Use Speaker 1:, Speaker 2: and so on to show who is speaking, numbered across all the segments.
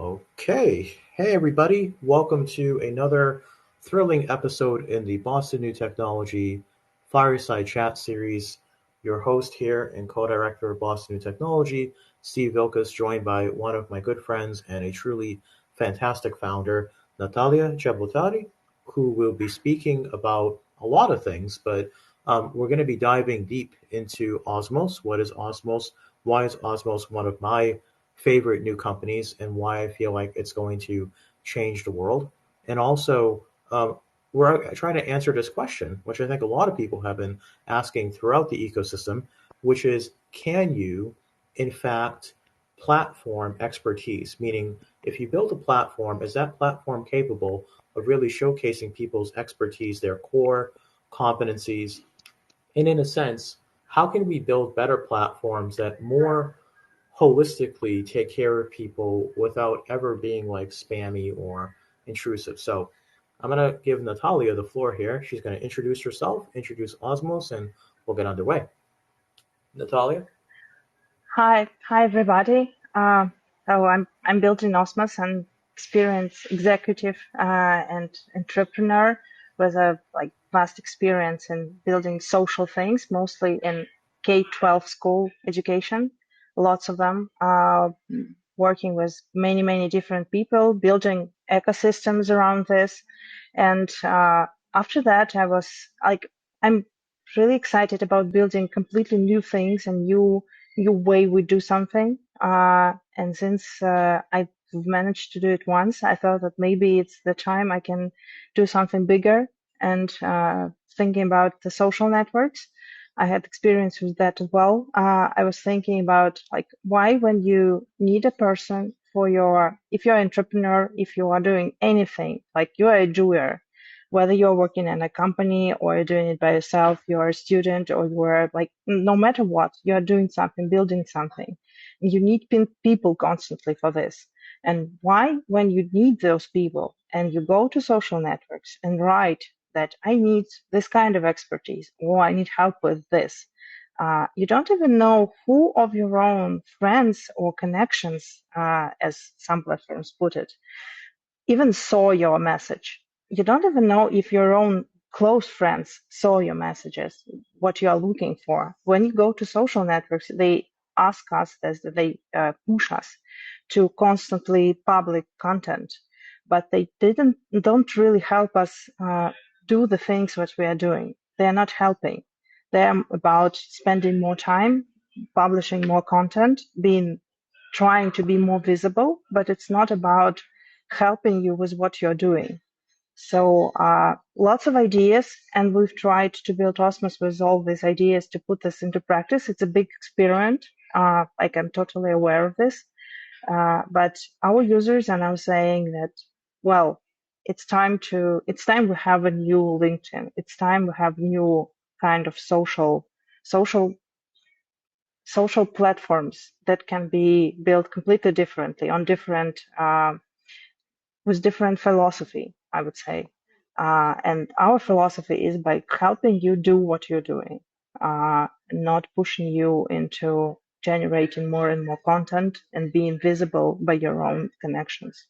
Speaker 1: Okay. Hey, everybody. Welcome to another thrilling episode in the Boston New Technology Fireside Chat series. Your host here and co-director of Boston New Technology, Steve Vilkas, joined by one of my good friends and a truly fantastic founder, Natalia Cebotari, who will be speaking about a lot of things, but we're going to be diving deep into Osmos. What is Osmos? Why is Osmos one of my favorite new companies and why I feel like it's going to change the world. And also, we're trying to answer this question, which I think a lot of people have been asking throughout the ecosystem, which is can you, in fact, platform expertise? Meaning, if you build a platform, is that platform capable of really showcasing people's expertise, their core competencies? And in a sense, how can we build better platforms that more holistically take care of people without ever being like spammy or intrusive? So I'm going to give Natalia the floor here. She's going to introduce herself, introduce Osmos, and we'll get underway. Natalia?
Speaker 2: Hi everybody. I'm building Osmos, an experienced executive and entrepreneur with a vast experience in building social things, mostly in K-12 school education. Lots of them working with many different people, building ecosystems around this. And after that, I'm really excited about building completely new things and new way we do something. And since I've managed to do it once, I thought that maybe it's the time I can do something bigger. And thinking about the social networks, I had experience with that as well. I was thinking about why when you need a person for if you're an entrepreneur, if you are doing anything, like you're a doer, whether you're working in a company or you're doing it by yourself, you're a student or you're no matter what, you're doing something, building something. You need people constantly for this. And why, when you need those people and you go to social networks and write that I need this kind of expertise or I need help with this, you don't even know who of your own friends or connections, as some platforms put it, even saw your message. You don't even know if your own close friends saw your messages, what you are looking for. When you go to social networks, they ask us, they push us to constantly public content, but they don't really help us do the things what we are doing. They are not helping. They are about spending more time, publishing more content, trying to be more visible, but it's not about helping you with what you're doing. So lots of ideas, and we've tried to build Osmos with all these ideas to put this into practice. It's a big experiment. I'm totally aware of this. But our users are now saying that, well, it's time we have a new LinkedIn. It's time we have new kind of social platforms that can be built completely differently on different with different philosophy, I would say. And our philosophy is by helping you do what you're doing, not pushing you into generating more and more content and being visible by your own connections.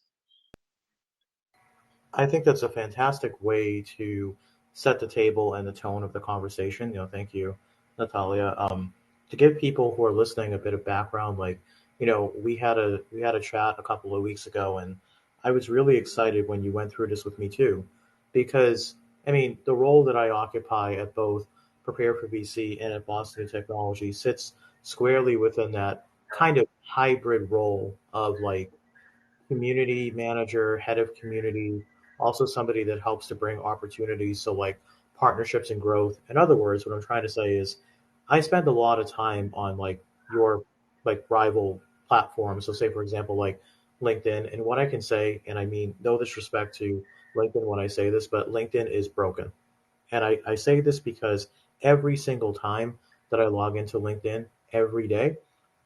Speaker 1: I think that's a fantastic way to set the table and the tone of the conversation. Thank you, Natalia. To give people who are listening a bit of background, we had a chat a couple of weeks ago, and I was really excited when you went through this with me too, because I mean the role that I occupy at both Prepare for VC and at Boston Technology sits squarely within that kind of hybrid role of like community manager, head of community, also somebody that helps to bring opportunities. So like partnerships and growth. In other words, what I'm trying to say is I spend a lot of time on like your like rival platforms. So say for example, like LinkedIn. And what I can say, and I mean no disrespect to LinkedIn when I say this, but LinkedIn is broken. And I say this because every single time that I log into LinkedIn every day,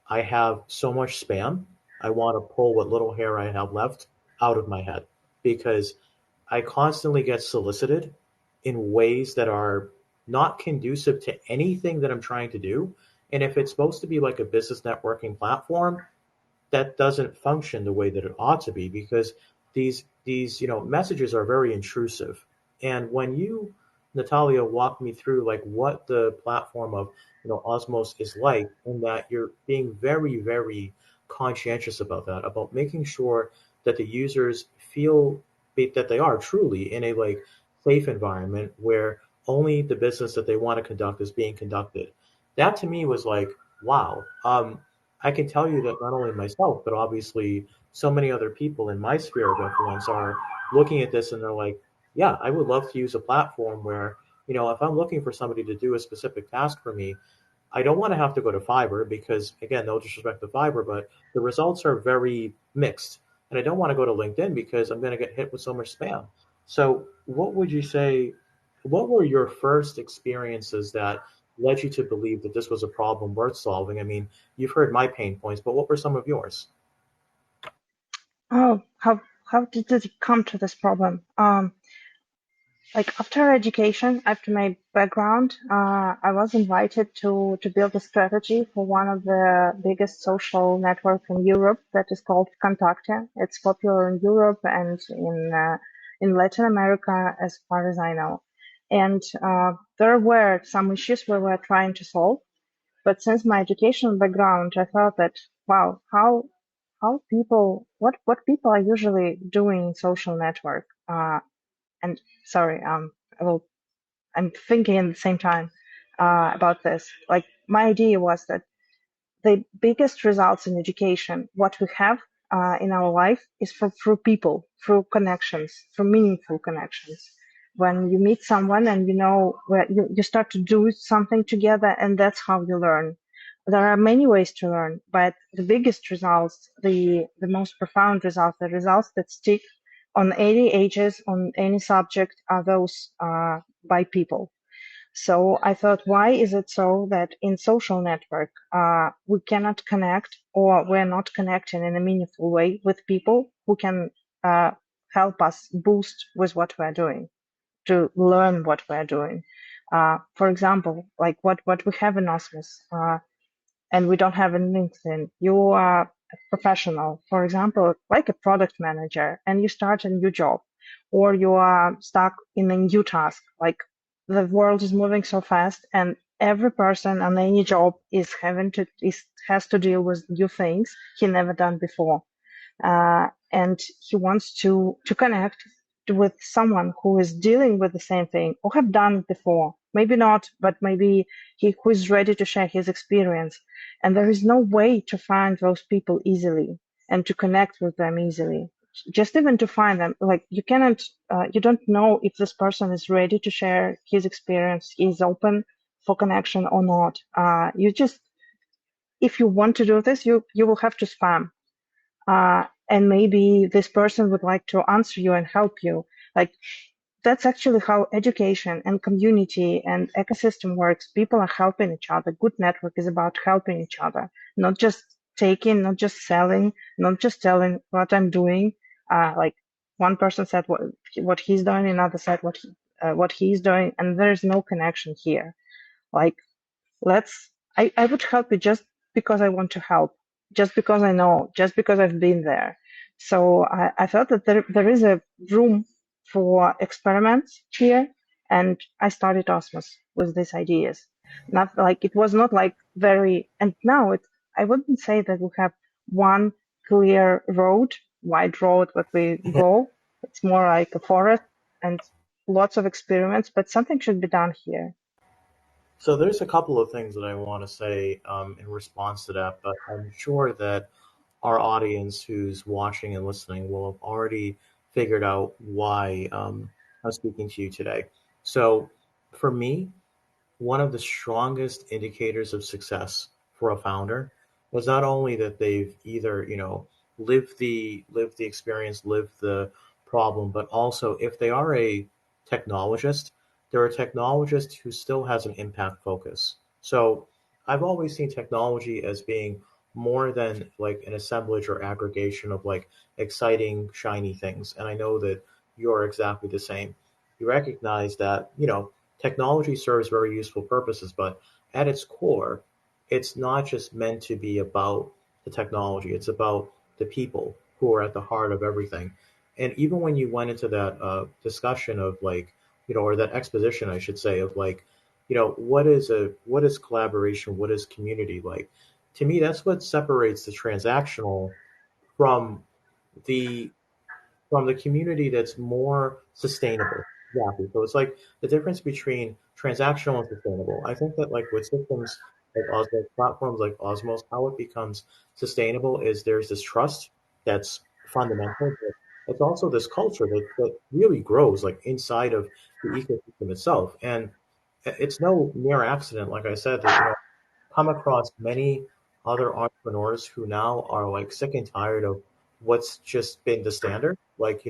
Speaker 1: I have so much spam. I want to pull what little hair I have left out of my head because I constantly get solicited in ways that are not conducive to anything that I'm trying to do. And if it's supposed to be like a business networking platform, that doesn't function the way that it ought to be, because these messages are very intrusive. And when you, Natalia, walk me through like what the platform of Osmos is like, in that you're being very, very conscientious about that, about making sure that the users feel that they are truly in a like safe environment where only the business that they want to conduct is being conducted. That to me was like, wow. I can tell you that not only myself, but obviously so many other people in my sphere of influence are looking at this and they're like, yeah, I would love to use a platform where, if I'm looking for somebody to do a specific task for me, I don't want to have to go to Fiverr because, again, no disrespect to Fiverr, but the results are very mixed. And I don't want to go to LinkedIn because I'm going to get hit with so much spam. So, what would you say? What were your first experiences that led you to believe that this was a problem worth solving? I mean, you've heard my pain points, but what were some of yours?
Speaker 2: Oh, how did it come to this problem? Like after education, after my background, I was invited to build a strategy for one of the biggest social networks in Europe that is called Contacte. It's popular in Europe and in Latin America, as far as I know. And there were some issues we were trying to solve. But since my educational background, I thought that, wow, how people, what people are usually doing in social network. And sorry, I will, I'm thinking at the same time about this. Like my idea was that the biggest results in education, what we have in our life, is through people, through connections, through meaningful connections. When you meet someone and you know where you start to do something together, and that's how you learn. There are many ways to learn, but the biggest results, the most profound results, the results that stick on any ages, on any subject, are those by people. So I thought, why is it so that in social network we cannot connect, or we're not connecting in a meaningful way with people who can uh, help us boost with what we're doing, to learn what we're doing. For example, like what we have in Osmos, and we don't have in LinkedIn. You are a professional, for example, like a product manager, and you start a new job, or you are stuck in a new task. Like the world is moving so fast, and every person on any job has to deal with new things he never done before, and he wants to connect with someone who is dealing with the same thing or have done it before. Maybe not, but maybe he who is ready to share his experience. And there is no way to find those people easily and to connect with them easily. Just even to find them, like you cannot, you don't know if this person is ready to share his experience, is open for connection or not. You just, if you want to do this, you will have to spam, and maybe this person would like to answer you and help you. Like that's actually how education and community and ecosystem works. People are helping each other. Good network is about helping each other, not just taking, not just selling, not just telling what I'm doing. Like one person said what he's doing, another said what he's doing, and there is no connection here. Like let's I would help you just because I want to help, just because I know, just because I've been there. So I felt that there is a room for experiments here, and I started Osmos with these ideas. Not like it was not like very, and now it, I wouldn't say that we have one clear road, wide road that we go. It's more like a forest and lots of experiments, but something should be done here.
Speaker 1: So there's a couple of things that I want to say in response to that, but I'm sure that our audience who's watching and listening will have already figured out why I'm speaking to you today. So for me, one of the strongest indicators of success for a founder was not only that they've either lived the experience, lived the problem, but also if they are a technologist, they're a technologist who still has an impact focus. So I've always seen technology as being more than like an assemblage or aggregation of like exciting shiny things, and I know that you're exactly the same. You recognize that technology serves very useful purposes, but at its core, it's not just meant to be about the technology. It's about the people who are at the heart of everything. And even when you went into that discussion of like, or that exposition, I should say, of like, what is collaboration? What is community like? To me, that's what separates the transactional from the community that's more sustainable. Exactly. So it's like the difference between transactional and sustainable. I think that like with systems like Osmos, platforms like Osmos, how it becomes sustainable is there's this trust that's fundamental, but it's also this culture that really grows like inside of the ecosystem itself. And it's no mere accident, like I said, that come across many other entrepreneurs who now are like sick and tired of what's just been the standard. Like,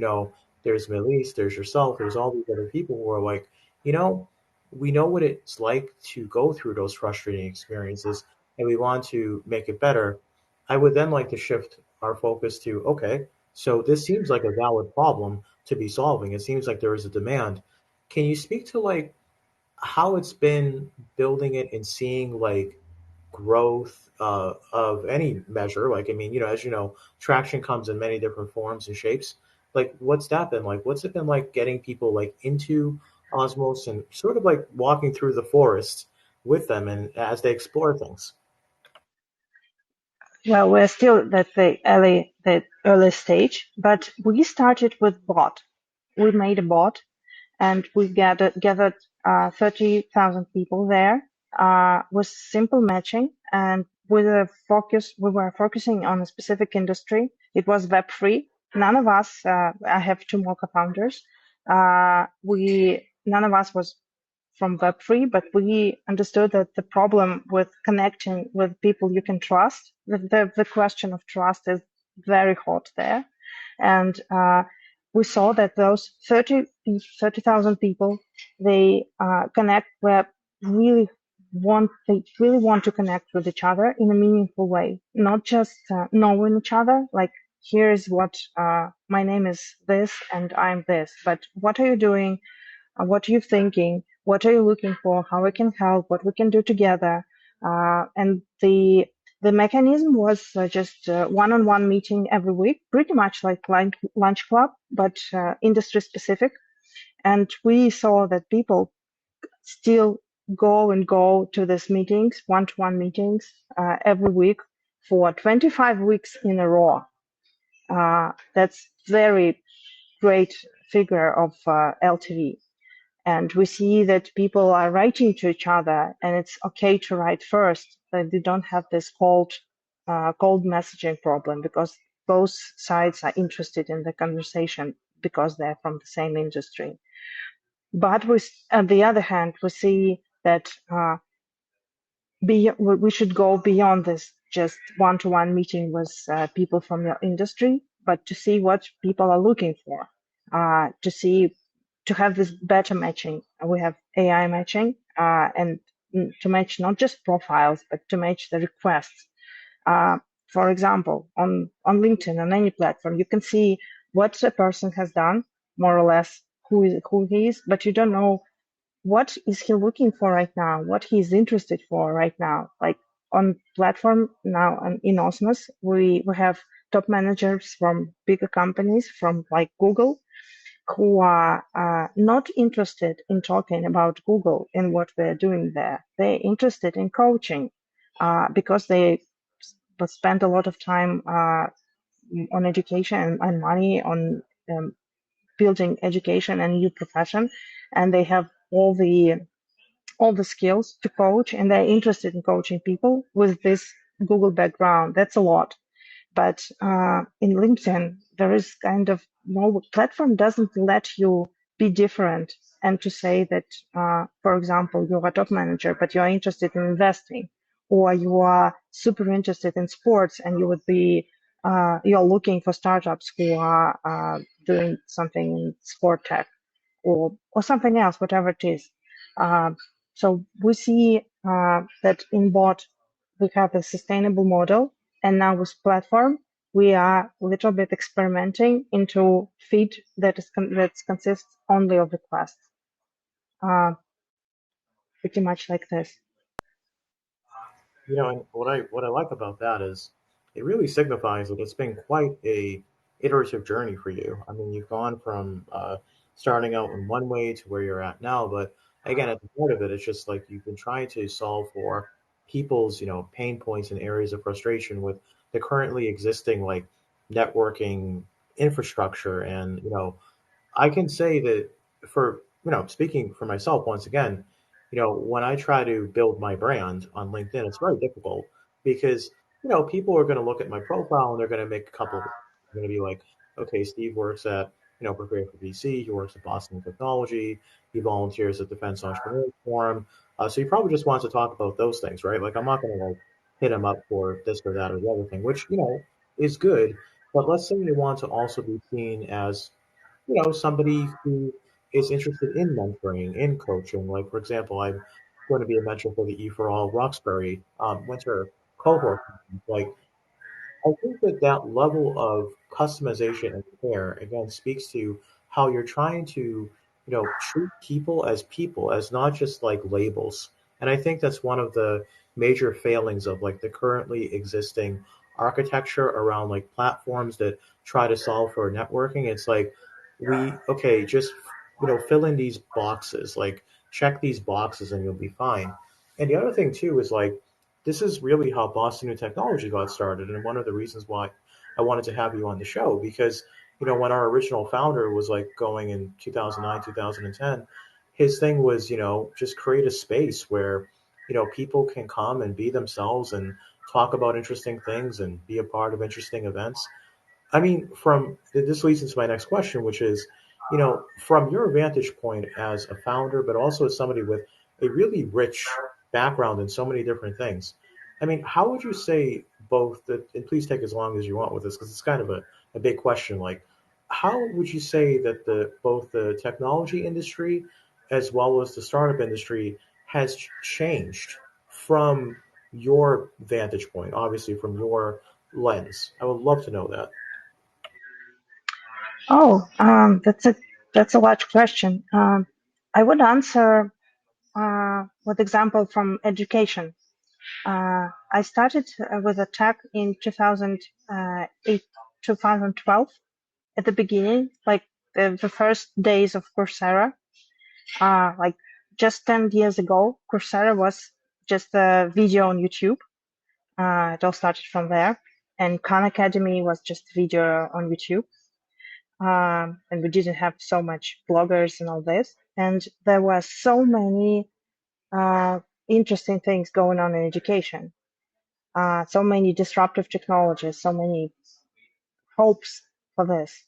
Speaker 1: there's Melise, there's yourself, there's all these other people who are like, you know, we know what it's like to go through those frustrating experiences and we want to make it better. I would then like to shift our focus to, okay, so this seems like a valid problem to be solving. It seems like there is a demand. Can you speak to like how it's been building it and seeing like growth of any measure? Like, I mean, as you know, traction comes in many different forms and shapes. Like, what's that been like? What's it been like getting people like into Osmos and sort of like walking through the forest with them and as they explore things?
Speaker 2: Well, we're still at the early stage, but we started with bot. We made a bot and we gathered 30,000 people there with simple matching and with a focus. We were focusing on a specific industry. It was web free. None of us. I have two more co-founders. We none of us was from Web3, but we understood that the problem with connecting with people you can trust, the question of trust is very hot there. And we saw that those 30,000 people, they connect where they really want to connect with each other in a meaningful way, not just knowing each other, like here's what my name is this and I'm this, but what are you doing? What are you thinking? What are you looking for? How we can help? What we can do together? And the mechanism was just one-on-one meeting every week, pretty much like lunch club, but industry specific. And we saw that people still go to these meetings, one-to-one meetings, every week for 25 weeks in a row. That's very great figure of LTV. And we see that people are writing to each other, and it's okay to write first. That they don't have this cold messaging problem because both sides are interested in the conversation because they're from the same industry. But on the other hand, we see that we should go beyond this just one-to-one meeting with people from your industry, but to see what people are looking for, to have this better matching. We have AI matching, and to match not just profiles, but to match the requests. Uh, for example, on LinkedIn, on any platform, you can see what a person has done, more or less who he is, but you don't know what is he looking for right now, what he's interested for right now. Like on platform now in Osmos, we have top managers from bigger companies, from like Google, who are not interested in talking about Google and what they're doing there. They're interested in coaching because they spend a lot of time on education and money on building education and new profession, and they have all the skills to coach, and they're interested in coaching people with this Google background. That's a lot. But in LinkedIn, there is kind of no platform doesn't let you be different and to say that, for example, you're a top manager, but you're interested in investing, or you are super interested in sports and you would be you're looking for startups who are doing something in sport tech or something else, whatever it is. Uh, so we see that in bot we have a sustainable model, and now with platform we are a little bit experimenting into feed that consists only of requests, uh, pretty much like this.
Speaker 1: And what I like about that is it really signifies that it's been quite a iterative journey for you. I mean, you've gone from starting out in one way to where you're at now, but again, at the heart of it, it's just like you've been trying to solve for people's, pain points and areas of frustration with the currently existing like networking infrastructure. And I can say that for, speaking for myself once again, when I try to build my brand on LinkedIn, it's very difficult because, people are going to look at my profile and they're going to make a couple of, they're going to be like, okay, Steve works at, Prepare for VC, he works at Boston Technology, he volunteers at Defense Entrepreneur Forum. So he probably just wants to talk about those things, right? Like I'm not going to like hit him up for this or that or the other thing, which, is good. But let's say they want to also be seen as somebody who is interested in mentoring, in coaching. Like, for example, I'm going to be a mentor for the E4All Roxbury winter cohort. Like, I think that that level of customization and care again speaks to how you're trying to, treat people as not just like labels. And I think that's one of the major failings of like the currently existing architecture around like platforms that try to solve for networking. It's like okay, just fill in these boxes, like check these boxes and you'll be fine. And the other thing too is like this is really how Boston New Technology got started, and one of the reasons why I wanted to have you on the show because when our original founder was like going in 2009, 2010, his thing was just create a space where people can come and be themselves and talk about interesting things and be a part of interesting events. I mean, from this leads into my next question, which is, from your vantage point as a founder, but also as somebody with a really rich background in so many different things. I mean, how would you say both the, and please take as long as you want with this because it's kind of a big question. Like, how would you say that both the technology industry as well as the startup industry has changed from your vantage point, obviously from your lens? I would love to know that.
Speaker 2: Oh, that's a large question. I would answer with example from education. I started with a tech in 2008, 2012 at the beginning, like the first days of Coursera. Like just 10 years ago, Coursera was just a video on YouTube. It all started from there. And Khan Academy was just video on YouTube. And we didn't have so much bloggers and all this. And there were so many interesting things going on in education, so many disruptive technologies, so many hopes for this.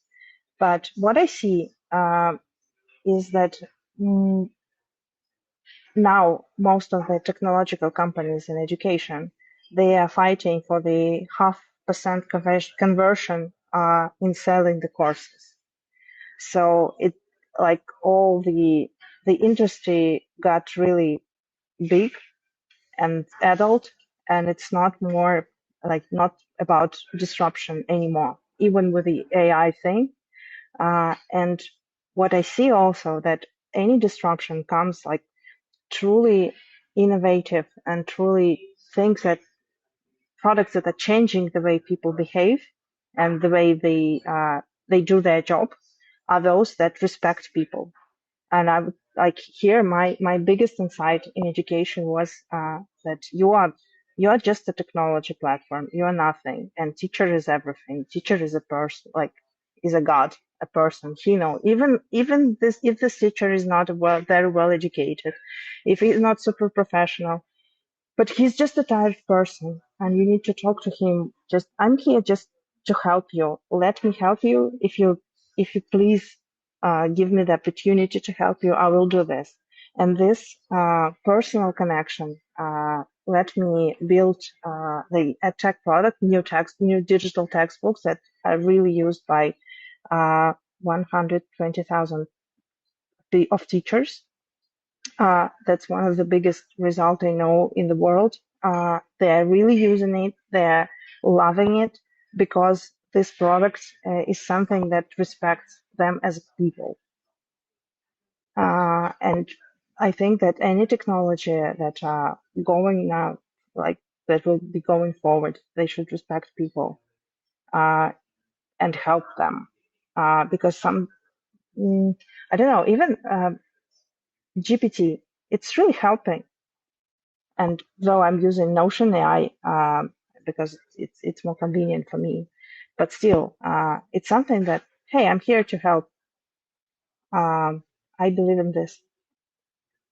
Speaker 2: But what I see is that mm, now most of the technological companies in education, they are fighting for the 0.5% conversion in selling the courses. So it like all the industry got really big and adult, and it's not more like not about disruption anymore, even with the AI thing. And what I see also that any disruption comes like truly innovative and truly things that products that are changing the way people behave and the way they do their job are those that respect people. And I would like here my biggest insight in education was that you are just a technology platform. You are nothing, and teacher is everything. Teacher is a person, like is a god, a person. Even this if this teacher is not very well educated, if he's not super professional, but he's just a tired person and you need to talk to him. Just I'm here just to help you. Let me help you. If you please give me the opportunity to help you, I will do this. And this personal connection let me build the tech product, new digital textbooks that are really used by 120,000 of teachers. That's one of the biggest results I know in the world. They're really using it. They're loving it because this product is something that respects them as people. And I think that any technology that going now, like that will be going forward. They should respect people and help them because I don't know, even GPT, it's really helping. And though I'm using Notion AI because it's more convenient for me, but still, it's something that, hey, I'm here to help. I believe in this.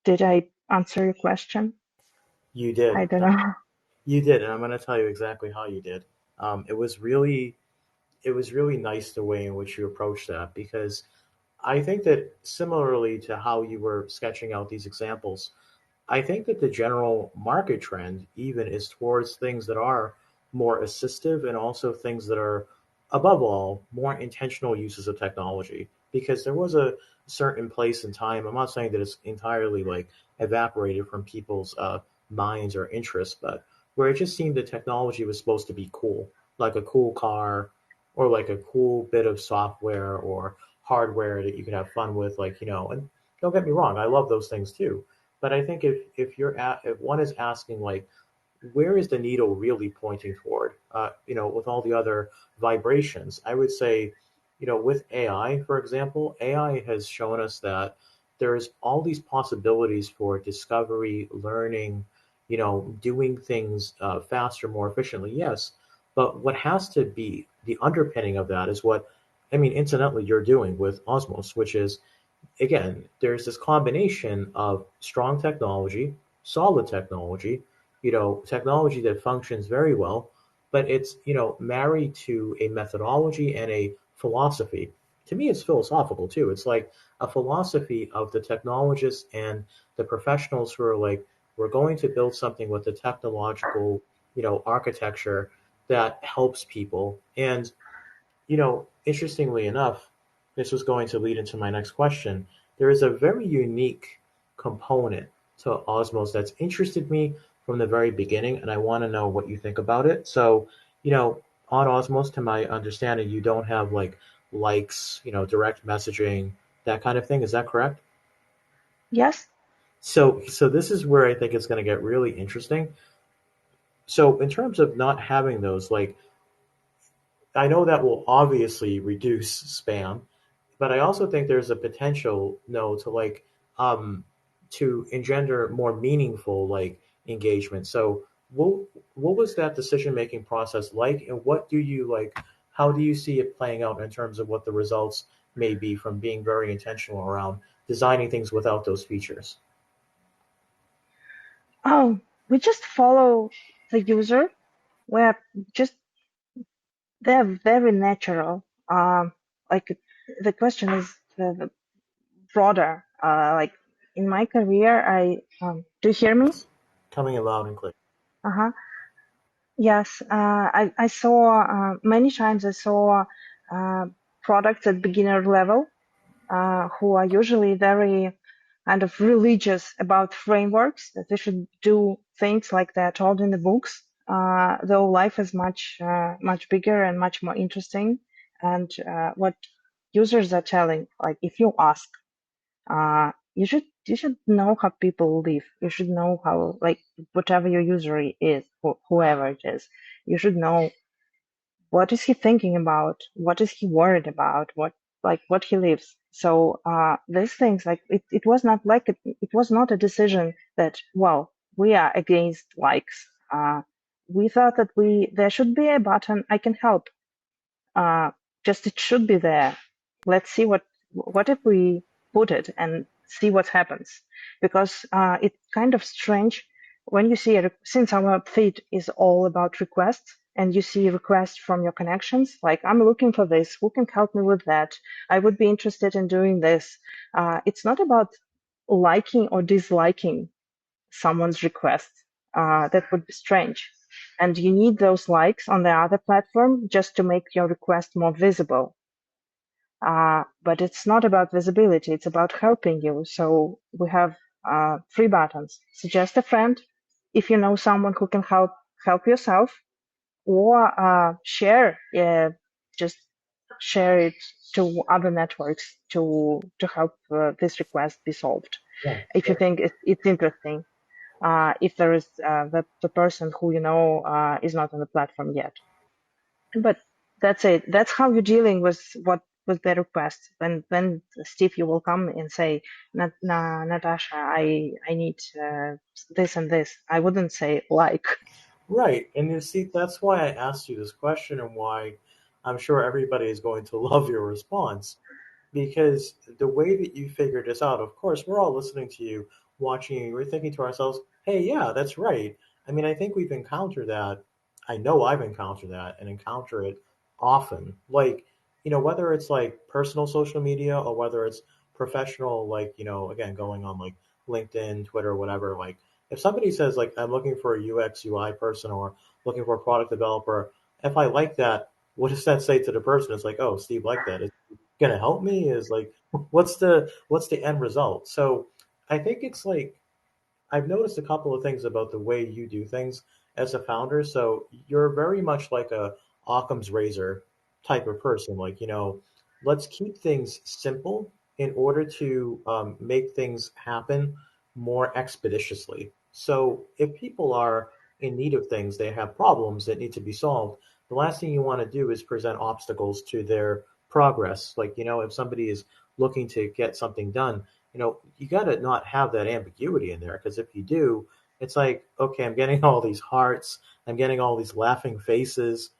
Speaker 2: Did I answer your question?
Speaker 1: You
Speaker 2: I
Speaker 1: did.
Speaker 2: don't know.
Speaker 1: You did, and I'm going to tell you exactly how you did. It was really nice the way in which you approached that because I think that similarly to how you were sketching out these examples, I think that the general market trend even is towards things that are more assistive and also things that are, above all, more intentional uses of technology. Because there was a certain place and time, I'm not saying that it's entirely like evaporated from people's minds or interests, but where it just seemed that technology was supposed to be cool, like a cool car or like a cool bit of software or hardware that you could have fun with, like, and don't get me wrong, I love those things too. But I think if one is asking like where is the needle really pointing toward, with all the other vibrations, I would say, with AI, for example, AI has shown us that there's all these possibilities for discovery, learning, doing things faster, more efficiently. Yes, but what has to be the underpinning of that is what, I mean, incidentally, you're doing with Osmos, which is again, there's this combination of strong technology, solid technology, technology that functions very well, but it's, married to a methodology and a philosophy. To me, it's philosophical too. It's like a philosophy of the technologists and the professionals who are like, we're going to build something with the technological, architecture that helps people. And interestingly enough, this was going to lead into my next question. There is a very unique component to Osmos that's interested me from the very beginning, and I want to know what you think about it. So, on Osmos, to my understanding, you don't have like likes, direct messaging, that kind of thing. Is that correct?
Speaker 2: Yes.
Speaker 1: So this is where I think it's going to get really interesting. So, in terms of not having those, like, I know that will obviously reduce spam, but I also think there's a potential, to like to engender more meaningful like engagement. So what was that decision making process like, and what do you like? How do you see it playing out in terms of what the results may be from being very intentional around designing things without those features?
Speaker 2: Oh, we just follow the user. We're just they're very natural. Like the question is broader. Like in my career, I do you hear me?
Speaker 1: Yes, coming in loud and clear.
Speaker 2: Uh-huh. Yes, I saw many times I saw uh, products at beginner level who are usually very kind of religious about frameworks that they should do things like they're told in the books. Though life is much bigger and much more interesting, and what users are telling, like if you ask you should know how people live. You should know how, like, whatever your user is, whoever it is, you should know what is he thinking about, what is he worried about, what he lives. So these things, like it was not like it was not a decision that, well, we are against likes. We thought that there should be a button I can help, uh, just it should be there. Let's see what if we put it and see what happens, because it's kind of strange when you see since our feed is all about requests and you see requests from your connections, like I'm looking for this, who can help me with that? I would be interested in doing this. It's not about liking or disliking someone's request. That would be strange. And you need those likes on the other platform just to make your request more visible. But it's not about visibility, it's about helping you. So we have three buttons. Suggest a friend if you know someone who can help yourself, or just share it to other networks to help this request be solved
Speaker 1: Yeah,
Speaker 2: if you think it's interesting. if there is the person who you know is not on the platform yet. But that's it. That's how you're dealing with what with the request. When Steve, you will come and say, Natasha, I need this and this. I wouldn't say like.
Speaker 1: Right. And you see, that's why I asked you this question and why I'm sure everybody is going to love your response. Because the way that you figured this out, of course, we're all listening to you, watching you, we're thinking to ourselves, hey, yeah, that's right. I mean, I think we've encountered that. I know I've encountered that and encounter it often. Like, whether it's like personal social media or whether it's professional, like, again, going on like LinkedIn, Twitter, whatever, like if somebody says like I'm looking for a UX UI person or looking for a product developer, if I like that, what does that say to the person? It's like, oh, Steve liked that. Is it gonna help me? Is like what's the end result? So I think it's like I've noticed a couple of things about the way you do things as a founder. So you're very much like a Occam's razor type of person. Like, let's keep things simple in order to make things happen more expeditiously. So if people are in need of things, they have problems that need to be solved. The last thing you want to do is present obstacles to their progress. Like, if somebody is looking to get something done, you got to not have that ambiguity in there because if you do, it's like, okay, I'm getting all these hearts, I'm getting all these laughing faces,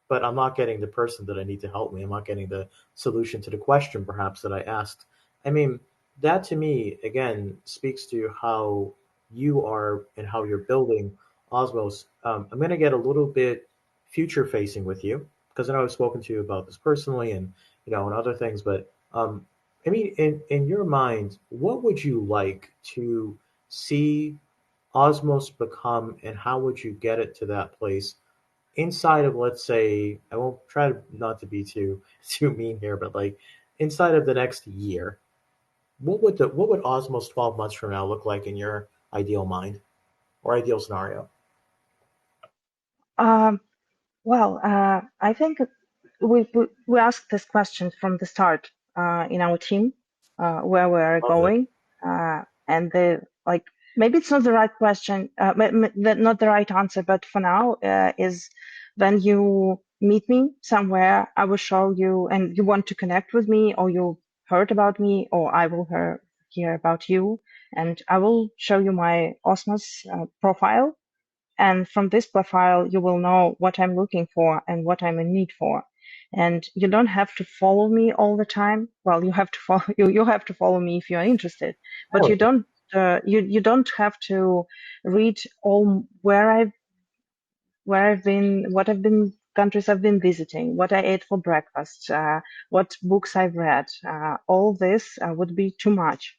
Speaker 1: but I'm not getting the person that I need to help me. I'm not getting the solution to the question perhaps that I asked. I mean, that to me, again, speaks to how you are and how you're building Osmos. I'm going to get a little bit future facing with you because I know I've spoken to you about this personally and, and other things, but I mean, in your mind, what would you like to see Osmos become and how would you get it to that place inside of, let's say, I won't try to not to be too mean here, but like inside of the next year, what would Osmos 12 months from now look like in your ideal mind or ideal scenario?
Speaker 2: Um, well, I think we asked this question from the start in our team, where we are
Speaker 1: Love it.
Speaker 2: going, and the like. Maybe it's not the right question, not the right answer, but for now, is when you meet me somewhere, I will show you, and you want to connect with me, or you heard about me, or I will hear about you, and I will show you my Osmos profile, and from this profile, you will know what I'm looking for and what I'm in need for. And you don't have to follow me all the time. Well, you have to follow you have to follow me if you are interested, but you
Speaker 1: Really?
Speaker 2: don't you don't have to read all where I've been, what I've been, countries I've been visiting, what I ate for breakfast, what books I've read. All this would be too much.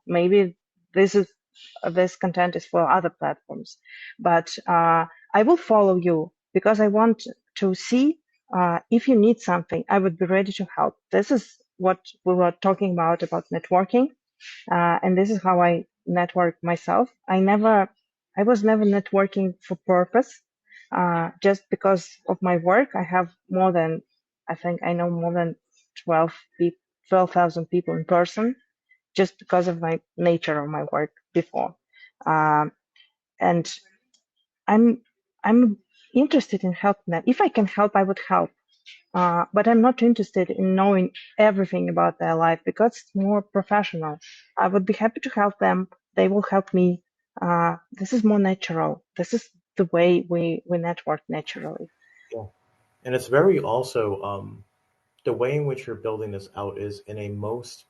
Speaker 2: Maybe this is this content is for other platforms, but I will follow you because I want to see if you need something. I would be ready to help. This is what we were talking about networking, and this is how I network myself. I was never networking for purpose, just because of my work. I have more than, I think I know more than 12,000 people in person, just because of my nature of my work before. Um, and I'm, I'm interested in helping them. If I can help, I would help. But I'm not interested in knowing everything about their life because it's more professional. I would be happy to help them. They will help me. This is more natural. This is the way we network naturally.
Speaker 1: Yeah. And it's very also the way in which you're building this out is in a most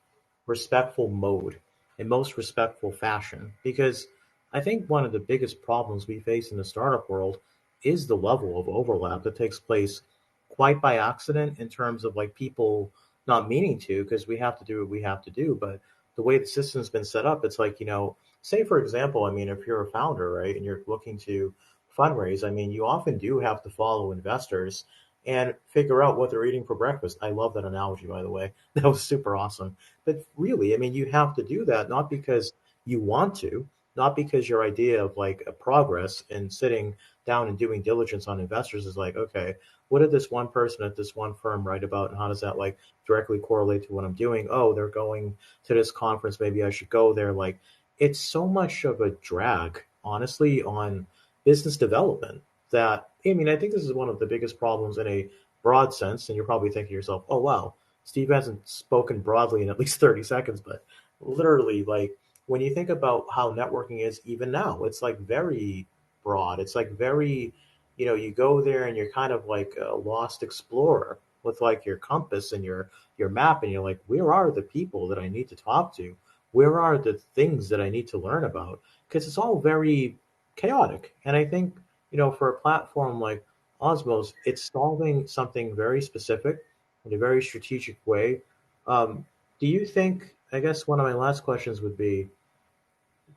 Speaker 1: respectful mode, a most respectful fashion. Because I think one of the biggest problems we face in the startup world is the level of overlap that takes place quite by accident in terms of like people not meaning to, because we have to do what we have to do. But the way the system's been set up, it's like, say for example, I mean, if you're a founder, right, and you're looking to fundraise, I mean, you often do have to follow investors and figure out what they're eating for breakfast. I love that analogy, by the way. That was super awesome. But really, I mean, you have to do that not because you want to, not because your idea of like a progress and sitting down and doing diligence on investors is like, okay, what did this one person at this one firm write about, and how does that like directly correlate to what I'm doing? Oh, they're going to this conference. Maybe I should go there. Like, it's so much of a drag honestly on business development. That I mean, I think this is one of the biggest problems in a broad sense, and you're probably thinking to yourself, "Oh wow, Steve hasn't spoken broadly in at least 30 seconds," but literally, like when you think about how networking is even now, it's like very broad. It's like very, you go there and you're kind of like a lost explorer with like your compass and your map, and you're like, where are the people that I need to talk to? Where are the things that I need to learn about? Because it's all very chaotic. And I think, for a platform like Osmos, it's solving something very specific in a very strategic way. Do you think, I guess one of my last questions would be,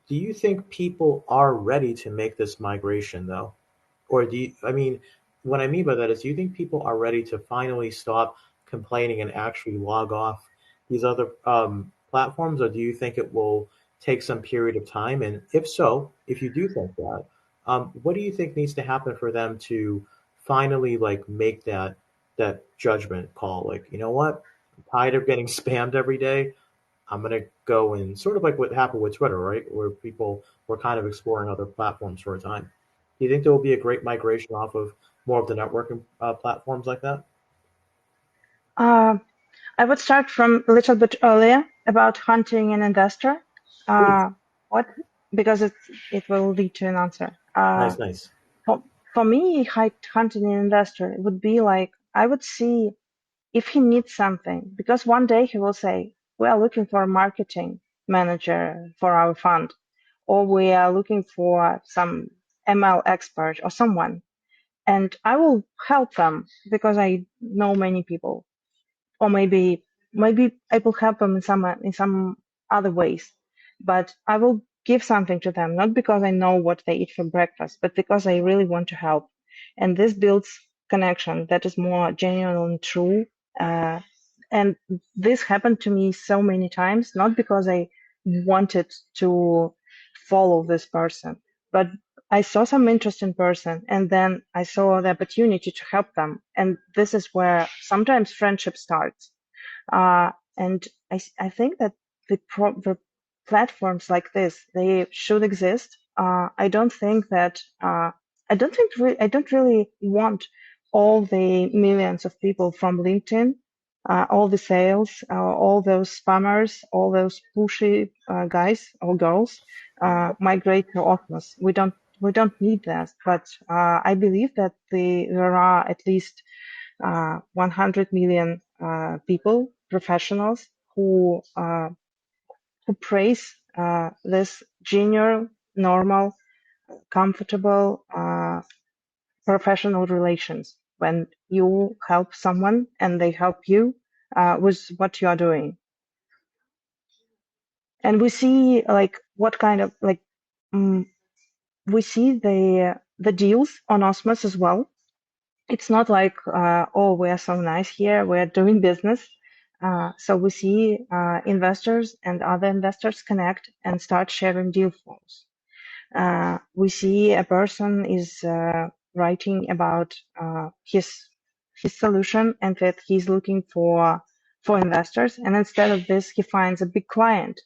Speaker 1: do you think people are ready to make this migration though? Or I mean, what I mean by that is, do you think people are ready to finally stop complaining and actually log off these other platforms, or do you think it will take some period of time? And if so, if you do think that, what do you think needs to happen for them to finally like make that judgment call? Like, you know what? I'm tired of getting spammed every day. I'm gonna go and sort of like what happened with Twitter, right? Where people were kind of exploring other platforms for a time. Do you think there will be a great migration off of more of the networking platforms like that?
Speaker 2: Uh, I would start from a little bit earlier about hunting an investor.
Speaker 1: Please.
Speaker 2: What? Because it will lead to an answer.
Speaker 1: Nice, nice.
Speaker 2: For, for me, hunting an investor it would be like I would see if he needs something, because one day he will say, "We are looking for a marketing manager for our fund," or "We are looking for some ML expert or someone," and I will help them because I know many people, or maybe I will help them in some other ways. But I will give something to them, not because I know what they eat for breakfast, but because I really want to help. And this builds connection that is more genuine and true. Uh, and this happened to me so many times, not because I wanted to follow this person, but I saw some interesting person and then I saw the opportunity to help them. And this is where sometimes friendship starts. And I think that the platforms like this, they should exist. I don't think that, I don't really want all the millions of people from LinkedIn, all the sales, all those spammers, all those pushy guys or girls migrate to Osmos. We don't need that, but I believe that there are at least 100 million people, professionals who praise this genuine, normal, comfortable professional relations when you help someone and they help you with what you are doing. And we see like what kind of like um, we see the deals on Osmos as well. It's not like oh, we are so nice here, we're doing business. So we see investors and other investors connect and start sharing deal flows. We see a person is writing about his solution and that he's looking for investors, and instead of this, he finds a big client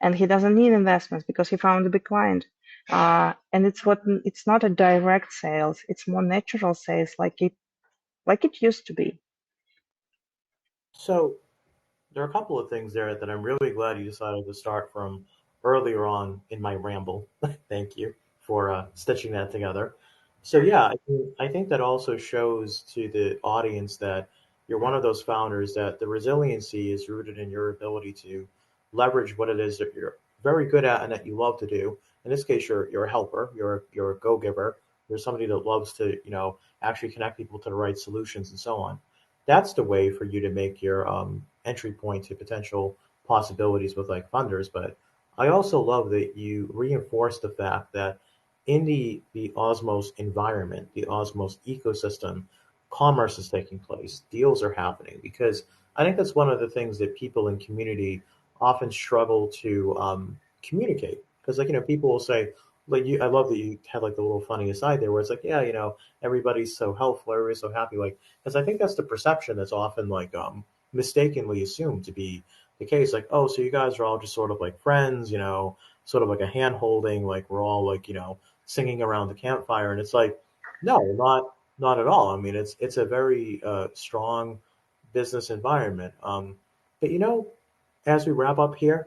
Speaker 2: and he doesn't need investments because he found a big client. And it's not a direct sales; it's more natural sales, like it used to be.
Speaker 1: So there are a couple of things there that I'm really glad you decided to start from earlier on in my ramble. Thank you for stitching that together. So yeah, I think that also shows to the audience that you're one of those founders that the resiliency is rooted in your ability to leverage what it is that you're very good at and that you love to do. In this case, you're a helper, you're a go-giver, you're somebody that loves to, actually connect people to the right solutions and so on. That's the way for you to make your entry point to potential possibilities with like funders. But I also love that you reinforce the fact that in the Osmos environment, the Osmos ecosystem, commerce is taking place, deals are happening, because I think that's one of the things that people in community often struggle to communicate. Because like people will say, like I love that you had like the little funny aside there where it's like, yeah, everybody's so helpful, everybody's so happy, like because I think that's the perception that's often like mistakenly assumed to be the case. Like, oh, so you guys are all just sort of like friends, sort of like a hand holding, like we're all like, singing around the campfire. And it's like, no, not at all. I mean, it's a very strong business environment. But as we wrap up here,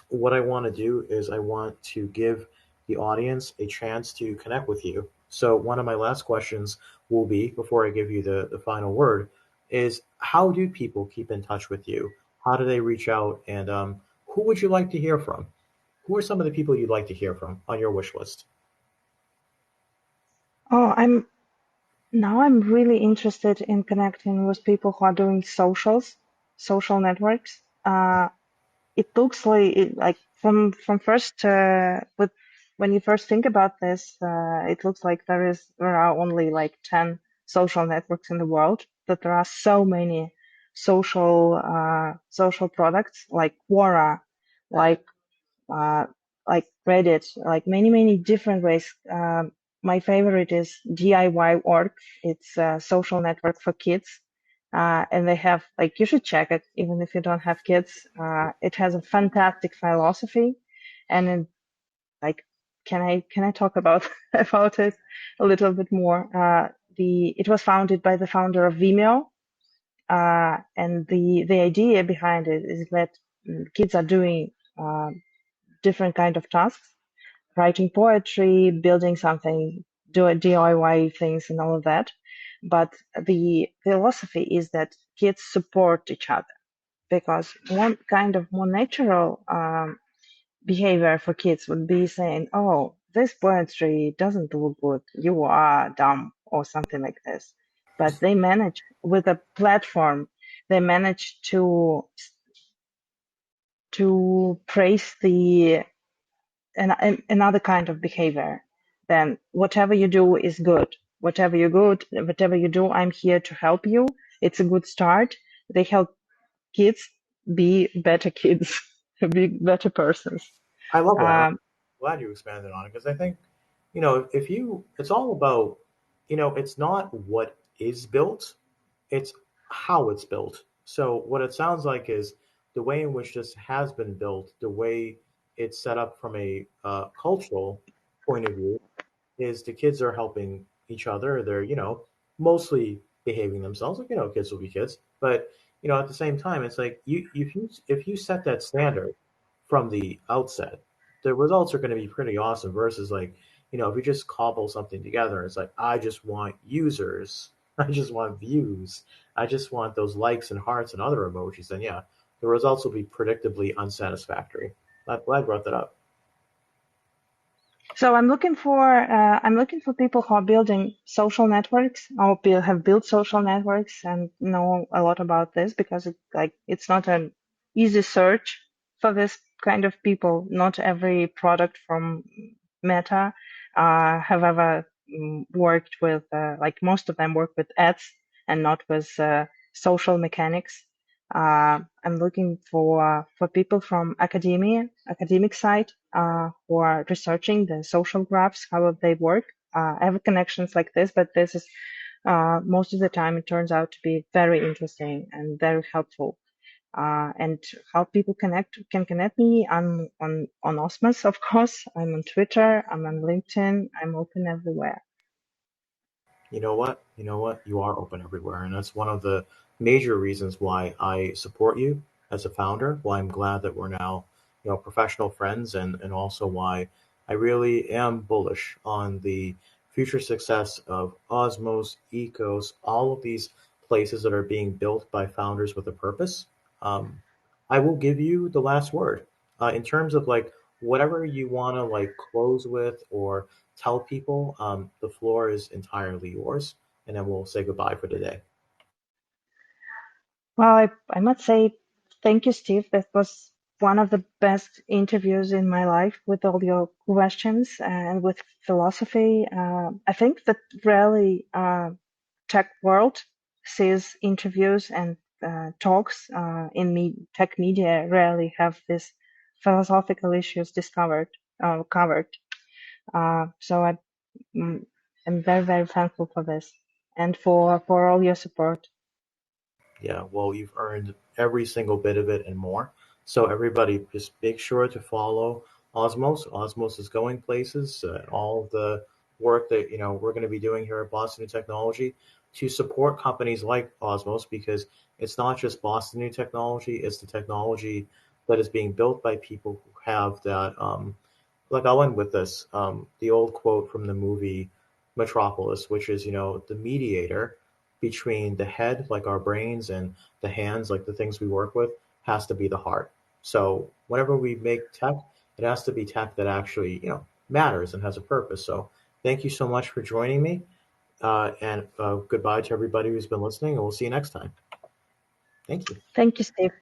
Speaker 1: what I want to do is I want to give the audience a chance to connect with you. So one of my last questions will be, before I give you the final word, is how do people keep in touch with you? How do they reach out? And who would you like to hear from? Who are some of the people you'd like to hear from on your wish list?
Speaker 2: Oh, I'm really interested in connecting with people who are doing social networks. It looks like from first with when you first think about this, it looks like there are only like 10 social networks in the world, but there are so many social products like Quora, like uh, like Reddit, like many different ways. My favorite is DIY.org. It's a social network for kids. And they have, like, you should check it, even if you don't have kids. It has a fantastic philosophy. And then, like, can I talk about, about it a little bit more? It was founded by the founder of Vimeo. And the idea behind it is that kids are doing, different kind of tasks, writing poetry, building something, do DIY things and all of that. But the philosophy is that kids support each other because one kind of more natural behavior for kids would be saying, "Oh, this poetry doesn't look good. You are dumb," or something like this. But they manage with a platform. They manage to praise another kind of behavior. Then whatever you do is good. Whatever you do, I'm here to help you. It's a good start. They help kids be better kids, be better persons.
Speaker 1: I love that. I'm
Speaker 2: Um,
Speaker 1: glad you expanded on it because I think, if it's all about, it's not what is built, it's how it's built. So what it sounds like is the way in which this has been built, the way it's set up from a cultural point of view, is the kids are helping each other. They're, mostly behaving themselves. Like, kids will be kids. But, at the same time, it's like if you set that standard from the outset, the results are going to be pretty awesome versus like, if you just cobble something together, it's like, I just want users, I just want views, I just want those likes and hearts and other emojis, then yeah, the results will be predictably unsatisfactory. I'm glad you brought that up.
Speaker 2: So I'm looking for people who are building social networks or have built social networks and know a lot about this because it's not an easy search for this kind of people. Not every product from Meta have ever worked with like most of them work with ads and not with social mechanics. I'm looking for people from academic side who are researching the social graphs, how they work. I have connections like this, but this is most of the time it turns out to be very interesting and very helpful. And how people can connect me on Osmos, of course. I'm on Twitter, I'm on LinkedIn, I'm open everywhere.
Speaker 1: You know what? You know what? You are open everywhere. And that's one of the major reasons why I support you as a founder, why I'm glad that we're now, professional friends, and also why I really am bullish on the future success of Osmos, Ecos, all of these places that are being built by founders with a purpose. Um, I will give you the last word in terms of like whatever you want to like close with or tell people. The floor is entirely yours, and then we'll say goodbye for today.
Speaker 2: Well, I must say thank you, Steve. That was one of the best interviews in my life with all your questions and with philosophy. I think that rarely tech world sees interviews and talks in tech media rarely have this philosophical issues covered. So mm, I'm very thankful for this and for all your support.
Speaker 1: Yeah, well, you've earned every single bit of it and more. So everybody, just make sure to follow Osmos. Osmos is going places. All the work that we're going to be doing here at Boston New Technology to support companies like Osmos, because it's not just Boston New Technology; it's the technology that is being built by people who have that. Like I'll end with this. The old quote from the movie Metropolis, which is, the mediator between the head, like our brains, and the hands, like the things we work with, has to be the heart. So whenever we make tech, it has to be tech that actually, matters and has a purpose. So thank you so much for joining me. And goodbye to everybody who's been listening, and we'll see you next time. Thank you.
Speaker 2: Thank you, Steve.